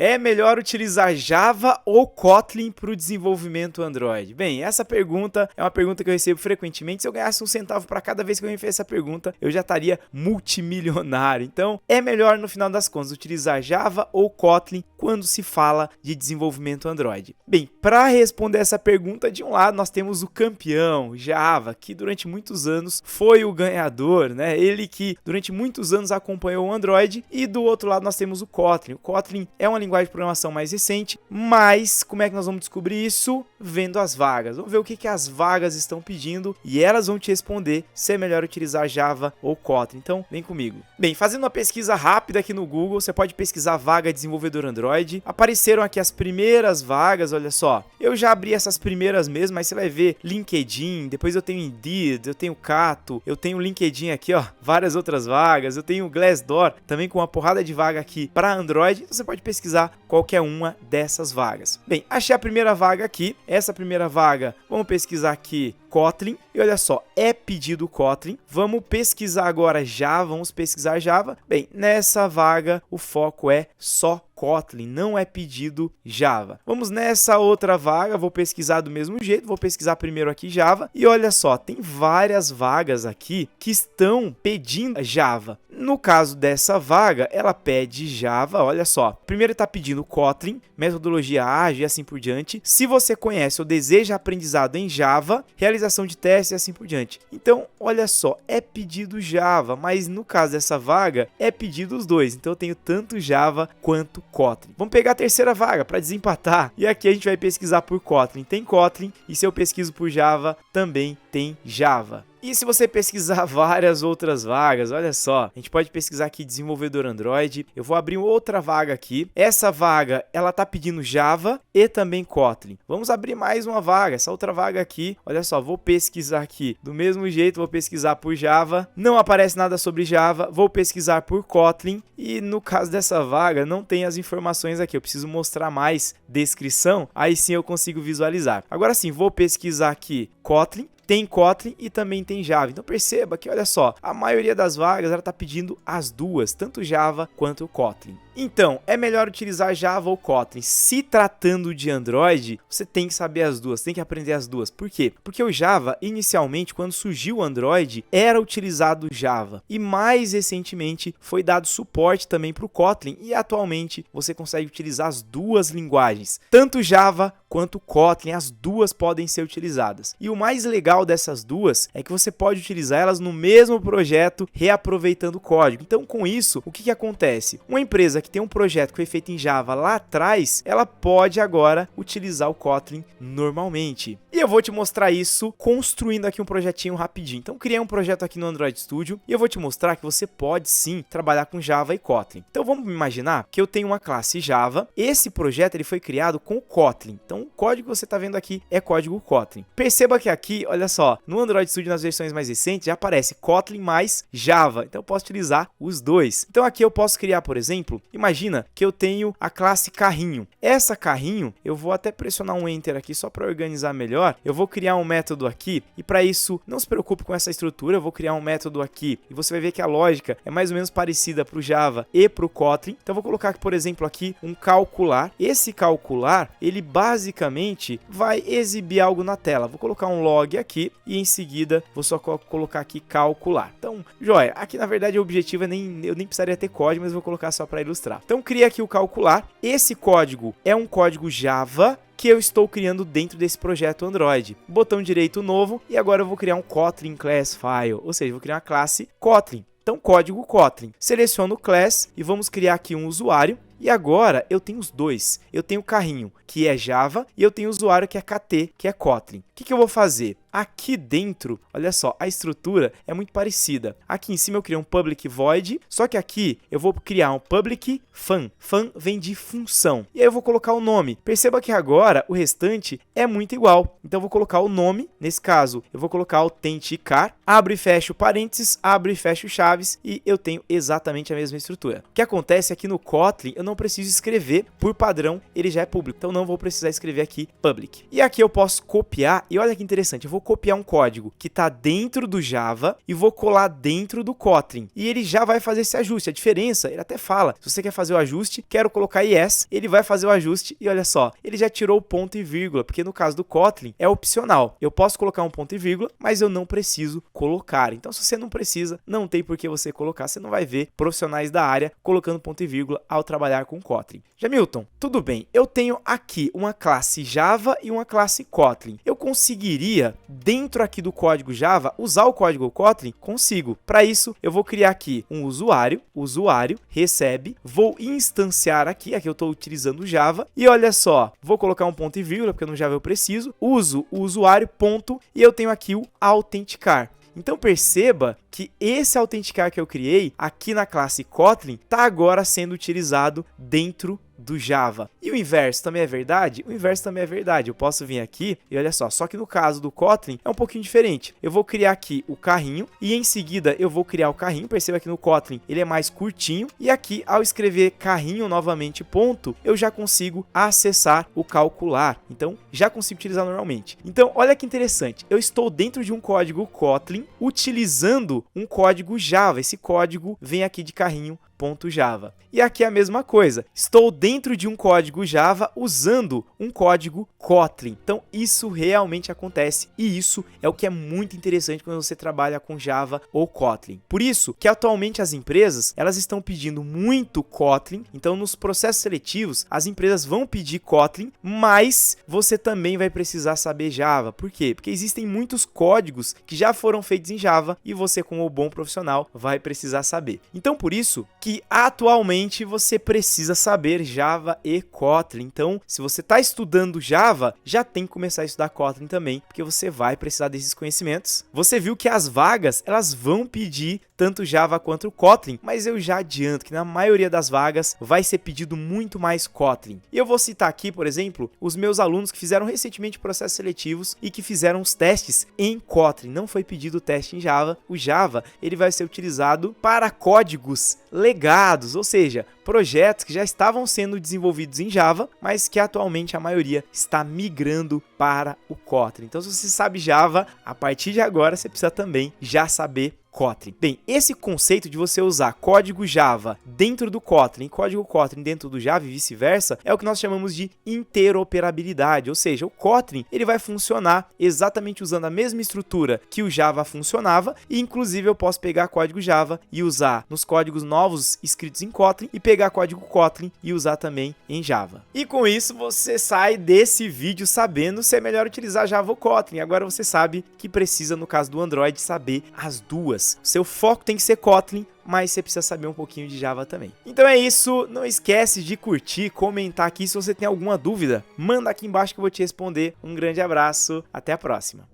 É melhor utilizar Java ou Kotlin para o desenvolvimento Android? Bem, essa pergunta é uma pergunta que eu recebo frequentemente. Se eu ganhasse um centavo para cada vez que eu me fez essa pergunta, eu já estaria multimilionário. Então, é melhor no final das contas utilizar Java ou Kotlin quando se fala de desenvolvimento Android? Bem, para responder essa pergunta, de um lado nós temos o campeão Java, que durante muitos anos foi o ganhador, né? Ele que durante muitos anos acompanhou o Android, e do outro lado nós temos o Kotlin. O Kotlin é uma linguagem de programação mais recente, mas como é que nós vamos descobrir isso? Vendo as vagas. Vamos ver o que as vagas estão pedindo e elas vão te responder se é melhor utilizar Java ou Kotlin. Então, vem comigo. Bem, fazendo uma pesquisa rápida aqui no Google, você pode pesquisar vaga desenvolvedor Android. Apareceram aqui as primeiras vagas, olha só. Eu já abri essas primeiras mesmo, mas você vai ver LinkedIn, depois eu tenho Indeed, eu tenho Cato, eu tenho LinkedIn aqui, ó, várias outras vagas, eu tenho Glassdoor, também com uma porrada de vaga aqui para Android. Então você pode pesquisar qualquer uma dessas vagas. Bem, achei a primeira vaga aqui. Essa primeira vaga, vamos pesquisar aqui Kotlin, e olha só, é pedido Kotlin. Vamos pesquisar agora Java, vamos pesquisar Java. Bem, nessa vaga o foco é só Kotlin, não é pedido Java. Vamos nessa outra vaga, vou pesquisar do mesmo jeito, vou pesquisar primeiro aqui Java, e olha só, tem várias vagas aqui que estão pedindo Java. No caso dessa vaga, ela pede Java, olha só. Primeiro está pedindo Kotlin, metodologia ágil e assim por diante. Se você conhece ou deseja aprendizado em Java, realização de testes e assim por diante. Então, olha só, é pedido Java, mas no caso dessa vaga, é pedido os dois. Então, eu tenho tanto Java quanto Kotlin. Vamos pegar a terceira vaga para desempatar. E aqui a gente vai pesquisar por Kotlin. Tem Kotlin, e se eu pesquiso por Java, também tem Java. E se você pesquisar várias outras vagas, olha só, a gente pode pesquisar aqui desenvolvedor Android. Eu vou abrir outra vaga aqui. Essa vaga, ela tá pedindo Java e também Kotlin. Vamos abrir mais uma vaga, essa outra vaga aqui. Olha só, vou pesquisar aqui do mesmo jeito, vou pesquisar por Java. Não aparece nada sobre Java, vou pesquisar por Kotlin. E no caso dessa vaga, não tem as informações aqui. Eu preciso mostrar mais descrição, aí sim eu consigo visualizar. Agora sim, vou pesquisar aqui Kotlin. Tem Kotlin e também tem Java. Então perceba que, olha só, a maioria das vagas ela está pedindo as duas, tanto Java quanto Kotlin. Então, é melhor utilizar Java ou Kotlin. Se tratando de Android, você tem que saber as duas, tem que aprender as duas. Por quê? Porque o Java, inicialmente, quando surgiu o Android, era utilizado Java. E mais recentemente, foi dado suporte também para o Kotlin. E atualmente, você consegue utilizar as duas linguagens. Tanto Java quanto Kotlin, as duas podem ser utilizadas. E o mais legal dessas duas é que você pode utilizar elas no mesmo projeto, reaproveitando o código. Então, com isso, o que acontece? Uma empresa que tem um projeto que foi feito em Java lá atrás, ela pode agora utilizar o Kotlin normalmente. E eu vou te mostrar isso construindo aqui um projetinho rapidinho. Então, criei um projeto aqui no Android Studio e eu vou te mostrar que você pode sim trabalhar com Java e Kotlin. Então, vamos imaginar que eu tenho uma classe Java. Esse projeto ele foi criado com o Kotlin. Então, o código que você está vendo aqui é código Kotlin. Perceba que aqui, olha só, no Android Studio nas versões mais recentes já aparece Kotlin mais Java. Então, eu posso utilizar os dois. Então, aqui eu posso criar, por exemplo, imagina que eu tenho a classe carrinho. Essa carrinho, eu vou até pressionar um Enter aqui só para organizar melhor. Eu vou criar um método aqui e para isso, não se preocupe com essa estrutura, eu vou criar um método aqui e você vai ver que a lógica é mais ou menos parecida para o Java e para o Kotlin. Então, eu vou colocar, por exemplo, aqui um calcular. Esse calcular, ele basicamente vai exibir algo na tela. Vou colocar um log aqui e em seguida vou só colocar aqui calcular. Então, joia, aqui na verdade o objetivo é eu nem precisaria ter código, mas vou colocar só para ilustrar. Então, cria aqui o calcular. Esse código é um código Java que eu estou criando dentro desse projeto Android. Botão direito novo e agora eu vou criar um Kotlin Class File, ou seja, vou criar uma classe Kotlin. Então, código Kotlin. Seleciono o class e vamos criar aqui um usuário. E agora eu tenho os dois. Eu tenho o carrinho, que é Java, e eu tenho o usuário, que é KT, que é Kotlin. O que eu vou fazer? Aqui dentro, olha só, a estrutura é muito parecida. Aqui em cima eu criei um public void, só que aqui eu vou criar um public fun. Fun vem de função. E aí eu vou colocar o nome. Perceba que agora o restante é muito igual. Então eu vou colocar o nome, nesse caso eu vou colocar autenticar, abro e fecho parênteses, abro e fecho chaves e eu tenho exatamente a mesma estrutura. O que acontece é que no Kotlin eu não preciso escrever, por padrão ele já é público. Então não vou precisar escrever aqui public. E aqui eu posso copiar e olha que interessante, eu vou copiar um código que está dentro do Java e vou colar dentro do Kotlin. E ele já vai fazer esse ajuste. A diferença, ele até fala, se você quer fazer o ajuste, quero colocar yes, ele vai fazer o ajuste e olha só, ele já tirou o ponto e vírgula, porque no caso do Kotlin é opcional. Eu posso colocar um ponto e vírgula, mas eu não preciso colocar. Então, se você não precisa, não tem por que você colocar. Você não vai ver profissionais da área colocando ponto e vírgula ao trabalhar com Kotlin. Jamilton, tudo bem, eu tenho aqui uma classe Java e uma classe Kotlin. Eu conseguiria, dentro aqui do código Java, usar o código Kotlin? Consigo. Para isso, eu vou criar aqui um usuário, recebe, vou instanciar aqui eu estou utilizando o Java, e olha só, vou colocar um ponto e vírgula, porque no Java eu preciso, uso o usuário, ponto, e eu tenho aqui o autenticar. Então perceba que esse autenticar que eu criei aqui na classe Kotlin está agora sendo utilizado dentro do Java. E o inverso também é verdade? O inverso também é verdade. Eu posso vir aqui e olha só que no caso do Kotlin é um pouquinho diferente. Eu vou criar aqui o carrinho e em seguida eu vou criar o carrinho. Perceba que no Kotlin ele é mais curtinho e aqui ao escrever carrinho novamente ponto, eu já consigo acessar o calcular. Então já consigo utilizar normalmente. Então olha que interessante. Eu estou dentro de um código Kotlin utilizando um código Java. Esse código vem aqui de carrinho.java. E aqui é a mesma coisa. Estou dentro de um código Java usando um código Kotlin. Então isso realmente acontece e isso é o que é muito interessante quando você trabalha com Java ou Kotlin. Por isso que atualmente as empresas, elas estão pedindo muito Kotlin. Então nos processos seletivos, as empresas vão pedir Kotlin, mas você também vai precisar saber Java. Por quê? Porque existem muitos códigos que já foram feitos em Java e você, como bom profissional, vai precisar saber. Então por isso que atualmente você precisa saber Java e Kotlin. Então, se você está estudando Java, já tem que começar a estudar Kotlin também, porque você vai precisar desses conhecimentos. Você viu que as vagas, elas vão pedir tanto Java quanto o Kotlin, mas eu já adianto que na maioria das vagas vai ser pedido muito mais Kotlin. E eu vou citar aqui, por exemplo, os meus alunos que fizeram recentemente processos seletivos e que fizeram os testes em Kotlin. Não foi pedido o teste em Java. O Java, ele vai ser utilizado para códigos legados, ou seja, projetos que já estavam sendo desenvolvidos em Java, mas que atualmente a maioria está migrando para o Kotlin. Então, se você sabe Java, a partir de agora você precisa também já saber Kotlin. Bem, esse conceito de você usar código Java dentro do Kotlin e código Kotlin dentro do Java e vice-versa é o que nós chamamos de interoperabilidade, ou seja, o Kotlin ele vai funcionar exatamente usando a mesma estrutura que o Java funcionava e inclusive eu posso pegar código Java e usar nos códigos novos escritos em Kotlin e pegar código Kotlin e usar também em Java. E com isso você sai desse vídeo sabendo se é melhor utilizar Java ou Kotlin. Agora você sabe que precisa, no caso do Android, saber as duas. Seu foco tem que ser Kotlin, mas você precisa saber um pouquinho de Java também. Então é isso, não esquece de curtir, comentar aqui se você tem alguma dúvida, manda aqui embaixo que eu vou te responder. Um grande abraço, até a próxima.